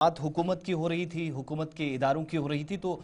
बात हुकूमत की हो रही थी, हुकूमत के इदारों की हो रही थी, तो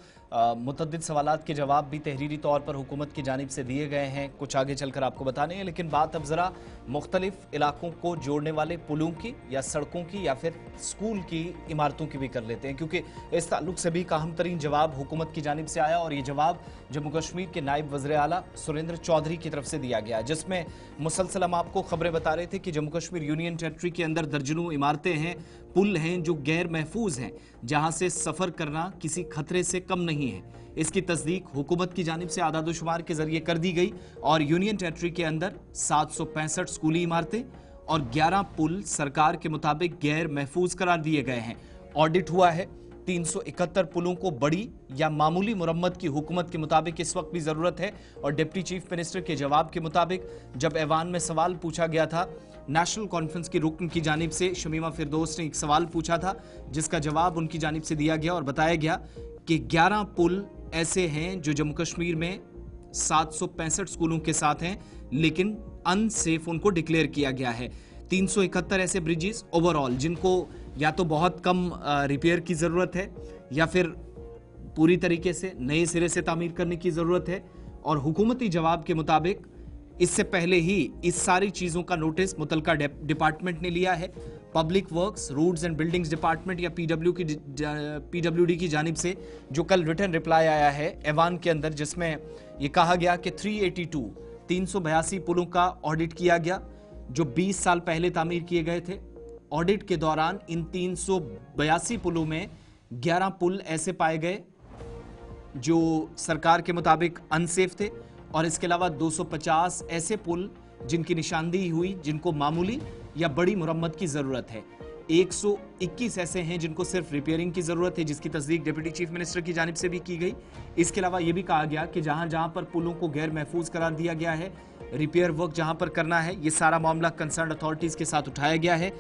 मुतअद्दिद सवालात के जवाब भी तहरीरी तौर पर हुकूमत की जानिब से दिए गए हैं। कुछ आगे चलकर आपको बताने हैं, लेकिन बात अब ज़रा मुख्तलिफ इलाकों को जोड़ने वाले पुलों की या सड़कों की या फिर स्कूल की इमारतों की भी कर लेते हैं, क्योंकि इस ताल्लुक से भी अहम तरीन जवाब हुकूमत की जानिब से आया और ये जवाब जम्मू कश्मीर के नायब वज़ीर आला सुरेंद्र चौधरी की तरफ से दिया गया, जिसमें मुसलसल हम आपको खबरें बता रहे थे कि जम्मू कश्मीर यूनियन टेरिटरी के अंदर दर्जनों इमारतें हैं, पुल हैं जो गैर महफूज हैं, जहां से सफर करना किसी खतरे से कम नहीं है। इसकी तस्दीक हुकूमत की जानिब से आदादोशुमार के जरिए कर दी गई और यूनियन टेरिटरी के अंदर 765 स्कूली इमारतें और 11 पुल सरकार के मुताबिक गैर महफूज करार दिए गए हैं। ऑडिट हुआ है। 371 पुलों को बड़ी या मामूली मुरम्मत की हुकूमत के मुताबिक इस वक्त भी जरूरत है और डिप्टी चीफ मिनिस्टर के जवाब के मुताबिक जब ऐवान में सवाल पूछा गया था, नेशनल कॉन्फ्रेंस की रुकन की जानिब से शमीमा फिरदौस ने एक सवाल पूछा था, जिसका जवाब उनकी जानिब से दिया गया और बताया गया कि 11 पुल ऐसे हैं जो जम्मू कश्मीर में 765 स्कूलों के साथ हैं, लेकिन अनसेफ उनको डिक्लेयर किया गया है। 371 ऐसे ब्रिजेस ओवरऑल जिनको या तो बहुत कम रिपेयर की ज़रूरत है या फिर पूरी तरीके से नए सिरे से तामीर करने की ज़रूरत है। और हुकूमती जवाब के मुताबिक इससे पहले ही इस सारी चीज़ों का नोटिस मुतलका डिपार्टमेंट ने लिया है। Public works, roads and buildings department या पीडब्ल्यूडी की जानिब से जो कल रिटर्न रिप्लाई आया है ऐवान के अंदर, जिसमें यह कहा गया कि 382 पुलों का ऑडिट किया गया जो 20 साल पहले तामीर किए गए थे। ऑडिट के दौरान इन 382 पुलों में 11 पुल ऐसे पाए गए जो सरकार के मुताबिक अनसेफ थे और इसके अलावा 250 ऐसे पुल जिनकी निशानदेही हुई जिनको मामूली या बड़ी मुरम्मत की जरूरत है। 121 ऐसे हैं जिनको सिर्फ रिपेयरिंग की जरूरत है, जिसकी तस्दीक डिप्टी चीफ मिनिस्टर की जानिब से भी की गई। इसके अलावा यह भी कहा गया कि जहां जहां पर पुलों को गैर महफूज करार दिया गया है, रिपेयर वर्क जहां पर करना है, यह सारा मामला कंसर्न अथॉरिटीज के साथ उठाया गया है।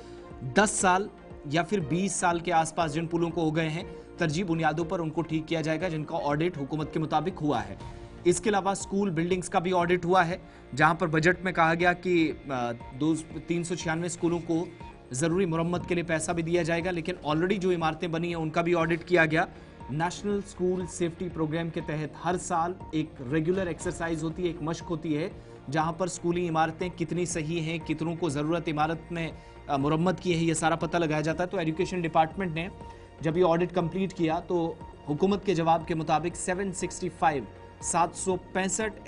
10 साल या फिर 20 साल के आसपास जिन पुलों को हो गए हैं, तरजीह बुनियादों पर उनको ठीक किया जाएगा, जिनका ऑडिट हुकूमत के मुताबिक हुआ है। इसके अलावा स्कूल बिल्डिंग्स का भी ऑडिट हुआ है, जहां पर बजट में कहा गया कि 396 स्कूलों को ज़रूरी मुरम्मत के लिए पैसा भी दिया जाएगा, लेकिन ऑलरेडी जो इमारतें बनी हैं उनका भी ऑडिट किया गया। नेशनल स्कूल सेफ्टी प्रोग्राम के तहत हर साल एक रेगुलर एक्सरसाइज होती है, एक मशक होती है, जहां पर स्कूली इमारतें कितनी सही हैं, कितनों को ज़रूरत इमारत में मुरम्मत की है, ये सारा पता लगाया जाता है। तो एजुकेशन डिपार्टमेंट ने जब ये ऑडिट कंप्लीट किया तो हुकूमत के जवाब के मुताबिक 765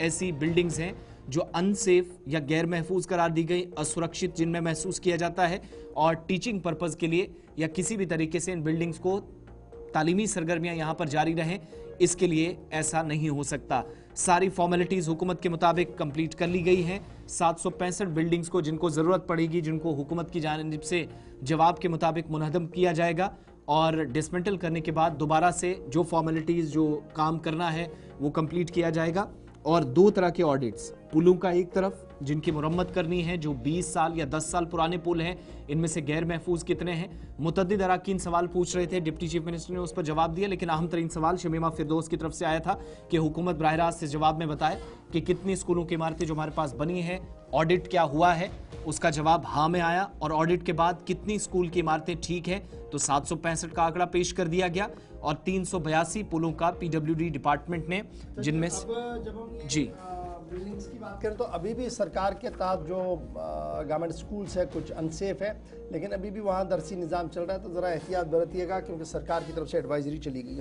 ऐसी बिल्डिंग्स हैं जो अनसेफ या गैर महफूज करार दी गई, असुरक्षित जिनमें महसूस किया जाता है और टीचिंग पर्पज़ के लिए या किसी भी तरीके से इन बिल्डिंग्स को तालीमी सरगर्मियां यहां पर जारी रहें, इसके लिए ऐसा नहीं हो सकता। सारी फॉर्मेलिटीज़ हुकूमत के मुताबिक कंप्लीट कर ली गई हैं। 765 बिल्डिंग्स को जिनको ज़रूरत पड़ेगी, जिनको हुकूमत की जानिब से जवाब के मुताबिक मुनहदम किया जाएगा और डिसमेंटल करने के बाद दोबारा से जो फॉर्मेलिटीज़ जो काम करना है वो कंप्लीट किया जाएगा। और 2 तरह के ऑडिट्स, पुलों का एक तरफ जिनकी मुरम्मत करनी है, जो 20 साल या 10 साल पुराने पुल हैं, इनमें से गैर महफूज कितने हैं। मुतअद्दिद अराकीन सवाल पूछ रहे थे, डिप्टी चीफ मिनिस्टर ने उस पर जवाब दिया, लेकिन अहम तरीन सवाल शमीमा फिरदौस की तरफ से आया था कि हुकूमत बराह रास्त इस जवाब में बताए कि कितनी स्कूलों की इमारतें जो हमारे पास बनी हैं, ऑडिट क्या हुआ है। उसका जवाब हाँ में आया और ऑडिट के बाद कितनी स्कूल की इमारतें ठीक हैं, तो 765 का आंकड़ा पेश कर दिया गया और 382 पुलों का पीडब्ल्यूडी डिपार्टमेंट ने, जिनमें जी बिल्डिंग्स की बात करें तो अभी भी सरकार के तहत जो गवर्नमेंट स्कूल्स है कुछ अनसेफ है, लेकिन अभी भी वहाँ दरसी निज़ाम चल रहा है, तो ज़रा एहतियात बरतिएगा क्योंकि सरकार की तरफ से एडवाइजरी चली गई है।